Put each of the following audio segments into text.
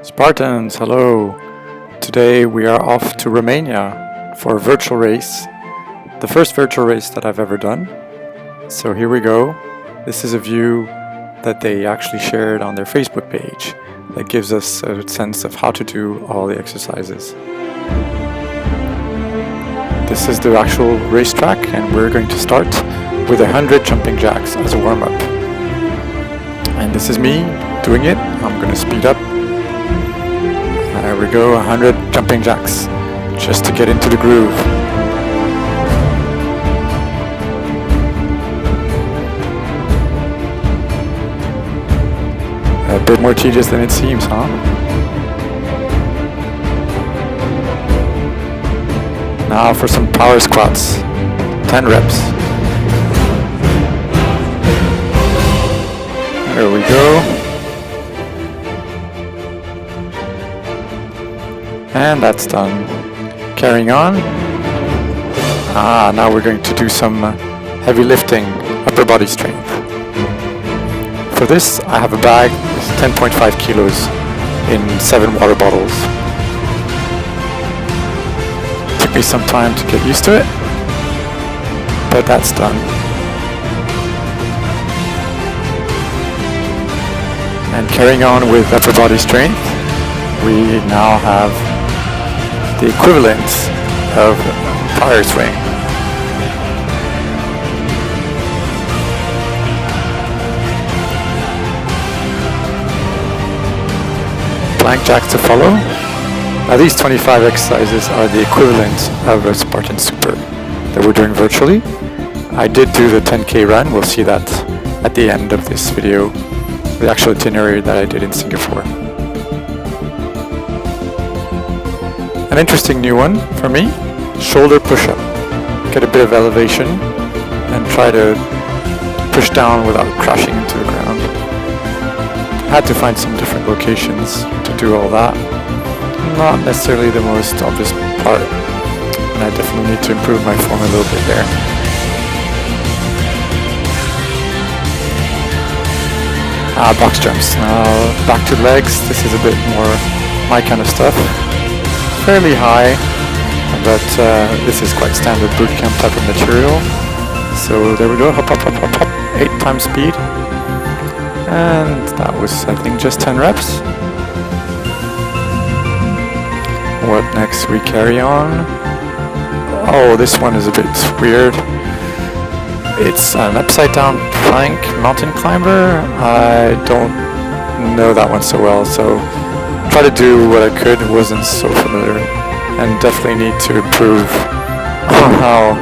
Spartans, hello! Today we are off to Romania for a virtual race, the first virtual race that I've ever done. So here we go. This is a view that they actually shared on their Facebook page that gives us a sense of how to do all the exercises. This is the actual racetrack, and we're going to start with 100 jumping jacks as a warm-up. And this is me doing it. I'm going to speed up. There we go, 100 jumping jacks, just to get into the groove. A bit more tedious than it seems, huh? Now for some power squats, 10 reps. There we go. And that's done. Carrying on. Now we're going to do some heavy lifting, upper body strength. For this, I have a bag with 10.5 kilos in 7 water bottles. Took me some time to get used to it, but that's done. And carrying on with upper body strength, we now have the equivalent of tire swing. Plank jacks to follow. Now these 25 exercises are the equivalent of a Spartan Super that we're doing virtually. I did do the 10K run, we'll see that at the end of this video, the actual itinerary that I did in Singapore. An interesting new one for me, shoulder push-up. Get a bit of elevation and try to push down without crashing into the ground. I had to find some different locations to do all that. Not necessarily the most obvious part, and I definitely need to improve my form a little bit there. Box jumps. Now back to legs. This is a bit more my kind of stuff. Fairly high, but this is quite standard bootcamp type of material. So there we go, hop, hop, hop, hop, hop, 8 times speed. And that was, I think, just 10 reps. What next? We carry on. Oh, this one is a bit weird. It's an upside down plank mountain climber. I don't know that one so well, so try to do what I could, wasn't so familiar, and definitely need to improve on how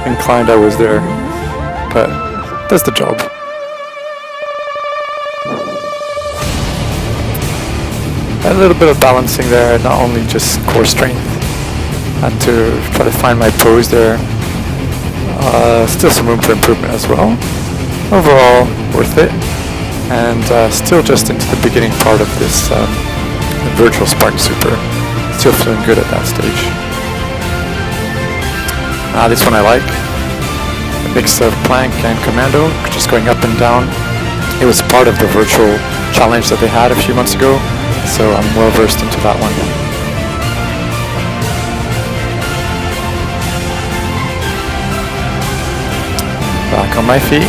inclined I was there, but does the job. A little bit of balancing there, not only just core strength, and to try to find my pose there. Still some room for improvement as well. Overall, worth it, and still just into the beginning part of this Virtual Spartan Super. Still feeling good at that stage. This one I like. A mix of plank and commando, just going up and down. It was part of the virtual challenge that they had a few months ago, so I'm well versed into that one. Back on my feet.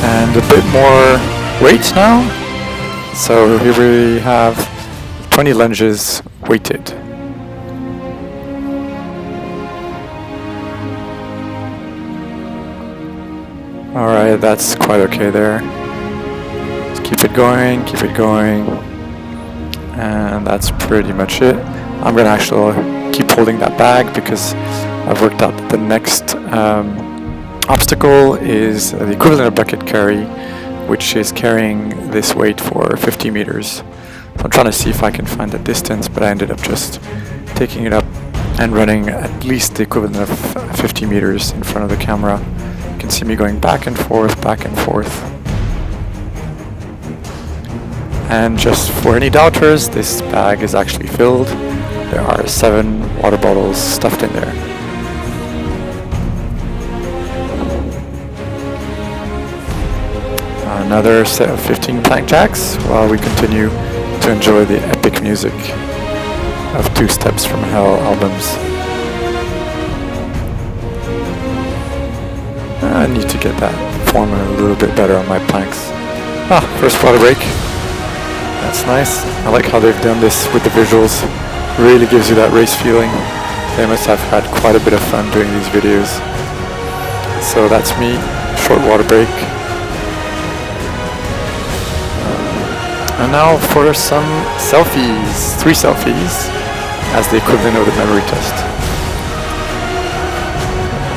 And a bit more weight now. So here we have 20 lunges weighted. Alright, that's quite okay there. Let's keep it going, keep it going. And that's pretty much it. I'm going to actually keep holding that bag because I've worked out that the next obstacle is the equivalent of bucket carry, which is carrying this weight for 50 meters. So I'm trying to see if I can find the distance, but I ended up just taking it up and running at least the equivalent of 50 meters in front of the camera. You can see me going back and forth, back and forth. And just for any doubters, this bag is actually filled. There are 7 water bottles stuffed in there. Another set of 15 plank jacks while we continue to enjoy the epic music of Two Steps from Hell albums. I need to get that form a little bit better on my planks. First water break. That's nice. I like how they've done this with the visuals. Really gives you that race feeling. They must have had quite a bit of fun doing these videos. So that's me, short water break. And now for some selfies, 3 selfies, as the equivalent of the memory test.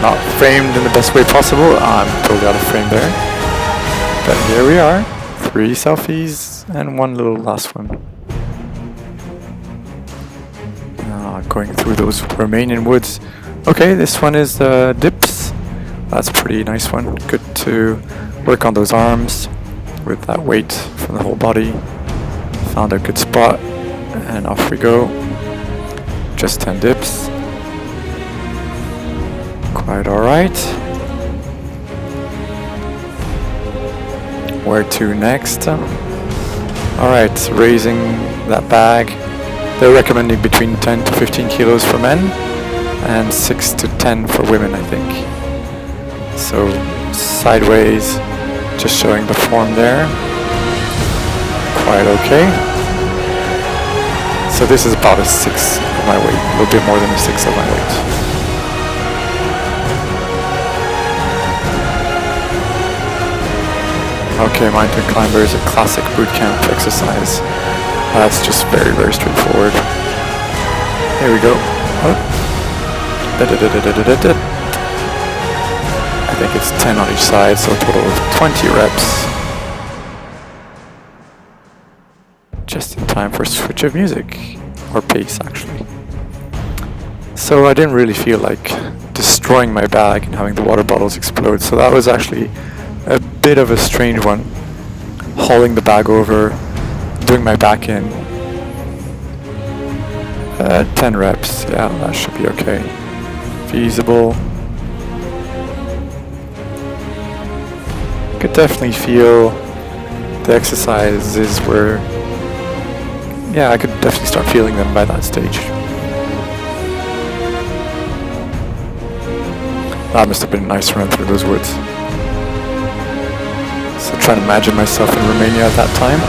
Not framed in the best way possible, I'm totally out of frame there. But here we are, 3 selfies and 1 little last one. Going through those Romanian woods. Okay, this one is dips. That's a pretty nice one. Good to work on those arms with that weight from the whole body. Found a good spot and off we go. Just 10 dips. Quite alright. Where to next? Alright, raising that bag. They're recommending between 10 to 15 kilos for men and 6 to 10 for women, I think. So sideways, just showing the form there. Quite okay. So this is about a 6 of my weight, a little bit more than a 6 of my weight. Okay, mountain climber is a classic boot camp exercise. That's just very, very straightforward. Here we go. I think it's 10 on each side, so a total of 20 reps. Just in time for a switch of music, or pace actually. So I didn't really feel like destroying my bag and having the water bottles explode, so that was actually a bit of a strange one. Hauling the bag over, doing my back in. 10 reps, yeah, that should be okay. Feasible. Could definitely feel the exercises were, yeah, I could definitely start feeling them by that stage. That must have been a nice run through those woods. So trying to imagine myself in Romania at that time,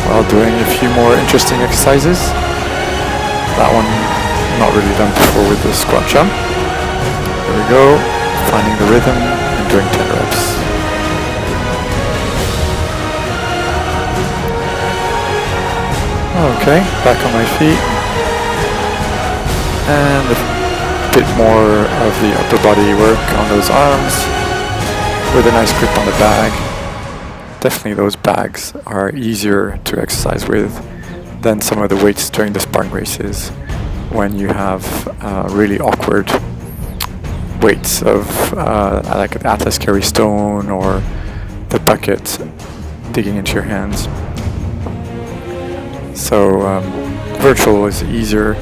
while doing a few more interesting exercises. That one not really done before with the squat jump. There we go, finding the rhythm and doing 10 reps. Okay, back on my feet. And a bit more of the upper body work on those arms with a nice grip on the bag. Definitely those bags are easier to exercise with than some of the weights during the Spartan races when you have really awkward weights of like an Atlas carry stone or the bucket digging into your hands. So virtual is easier,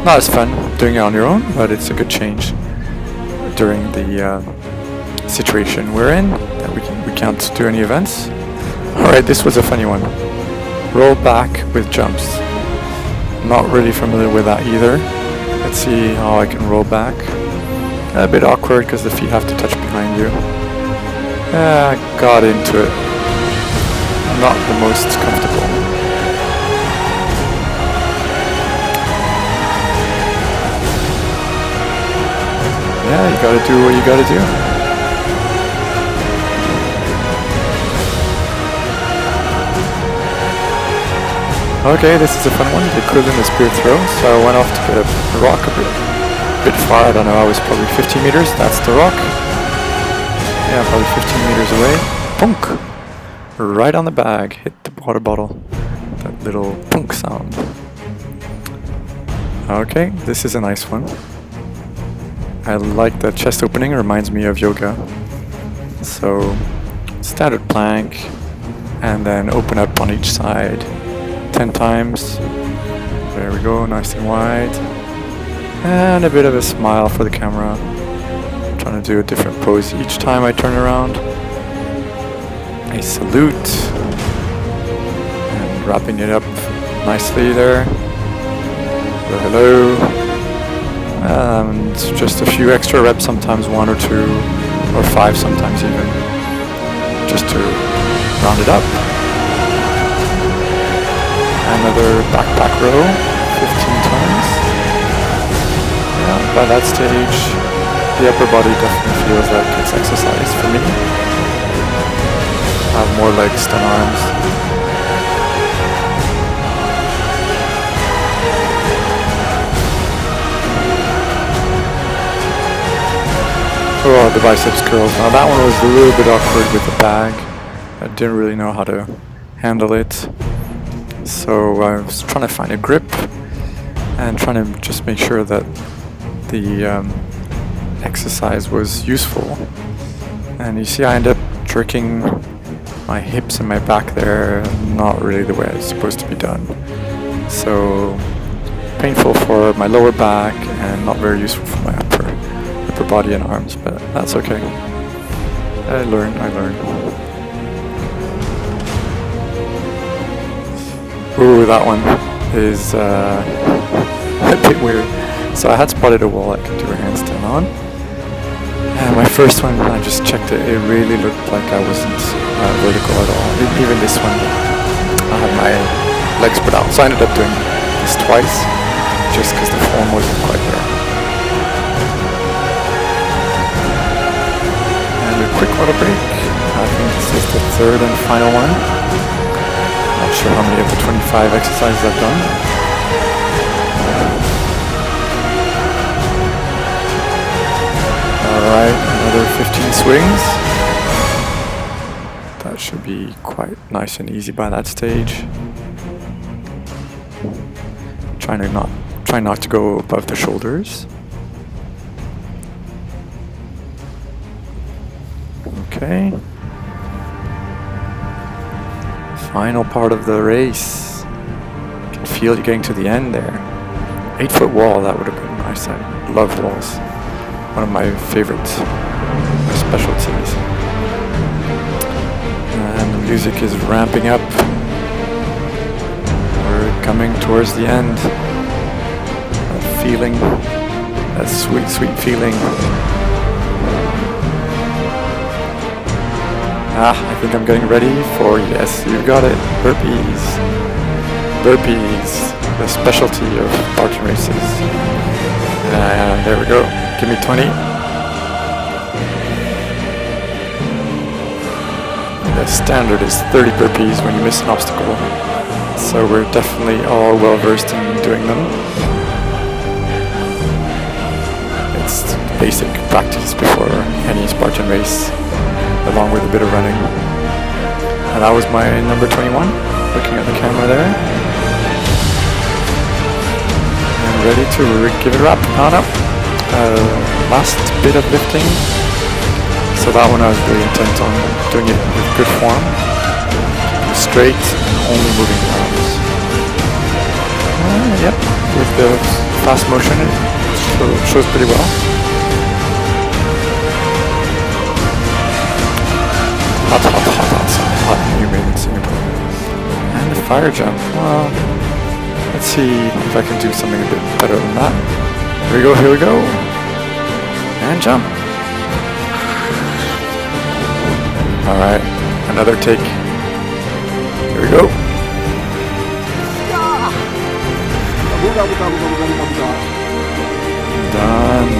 not as fun doing it on your own, but it's a good change during the situation we're in, that we can't do any events. Alright, this was a funny one. Roll back with jumps. Not really familiar with that either. Let's see how I can roll back. A bit awkward because the feet have to touch behind you. I got into it. Not the most comfortable. Yeah, you gotta do what you gotta do. Okay, this is a fun one, the equivalent of spear throw. So I went off to get a rock a bit far, I don't know, I was probably 50 meters, that's the rock. Yeah, probably 15 meters away. Punk! Right on the bag, hit the water bottle. That little punk sound. Okay, this is a nice one. I like the chest opening, it reminds me of yoga. So, standard plank, and then open up on each side 10 times. There we go, nice and wide. And a bit of a smile for the camera. Trying to do a different pose each time I turn around. a salute and wrapping it up nicely there. Hello. And just a few extra reps, sometimes 1 or 2 or 5 sometimes even, just to round it up. Another backpack row, 15 times. Yeah, by that stage, the upper body definitely feels like it's exercise for me. I have more legs than arms. Oh, the biceps curls. Now that one was a little bit awkward with the bag. I didn't really know how to handle it. So I was trying to find a grip and trying to just make sure that the exercise was useful. And you see I end up jerking my hips and my back there, not really the way it's supposed to be done. So painful for my lower back and not very useful for my upper body and arms, but that's okay. I learned. Ooh, that one is a bit weird. So I had spotted a wall I could do a handstand on. And my first one, I just checked it, it really looked like I wasn't vertical at all. Even this one, I had my legs put out. So I ended up doing this twice, just because the form wasn't quite there. Quick water break. I think this is the third and final one. Not sure how many of the 25 exercises I've done. Alright, another 15 swings. That should be quite nice and easy by that stage. Try not to go above the shoulders. Okay. Final part of the race. You can feel you getting to the end there. 8-foot wall, that would have been nice. I love walls. One of my favorite specialties. And the music is ramping up. We're coming towards the end. That feeling, that sweet, sweet feeling. I think I'm getting ready for, yes, you got it, burpees. Burpees, the specialty of Spartan races. And there we go, give me 20. The standard is 30 burpees when you miss an obstacle. So we're definitely all well versed in doing them. It's basic practice before any Spartan race, along with a bit of running. And that was my number 21, looking at the camera there. And ready to give it a wrap on up. Last bit of lifting. So that one I was really intent on doing it with good form. Straight, only moving the arms. Yep, with the fast motion it shows pretty well. Hot and humid in Singapore. And the fire jump. Well, let's see if I can do something a bit better than that. Here we go. And jump. Alright, another take. Here we go. Done.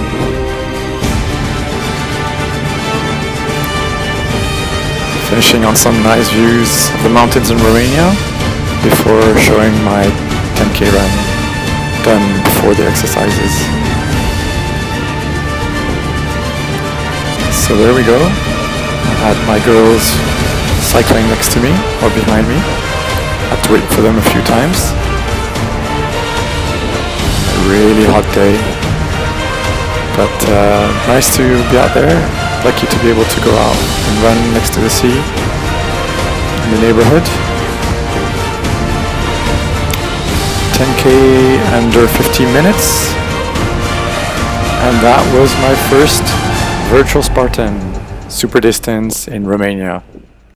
Finishing on some nice views of the mountains in Romania before showing my 10K run done before the exercises. So there we go. I had my girls cycling next to me or behind me. I had to wait for them a few times. A really hot day, but nice to be out there. Lucky to be able to go out and run next to the sea in the neighborhood. 10K under 15 minutes. And that was my first Virtual Spartan super distance in Romania.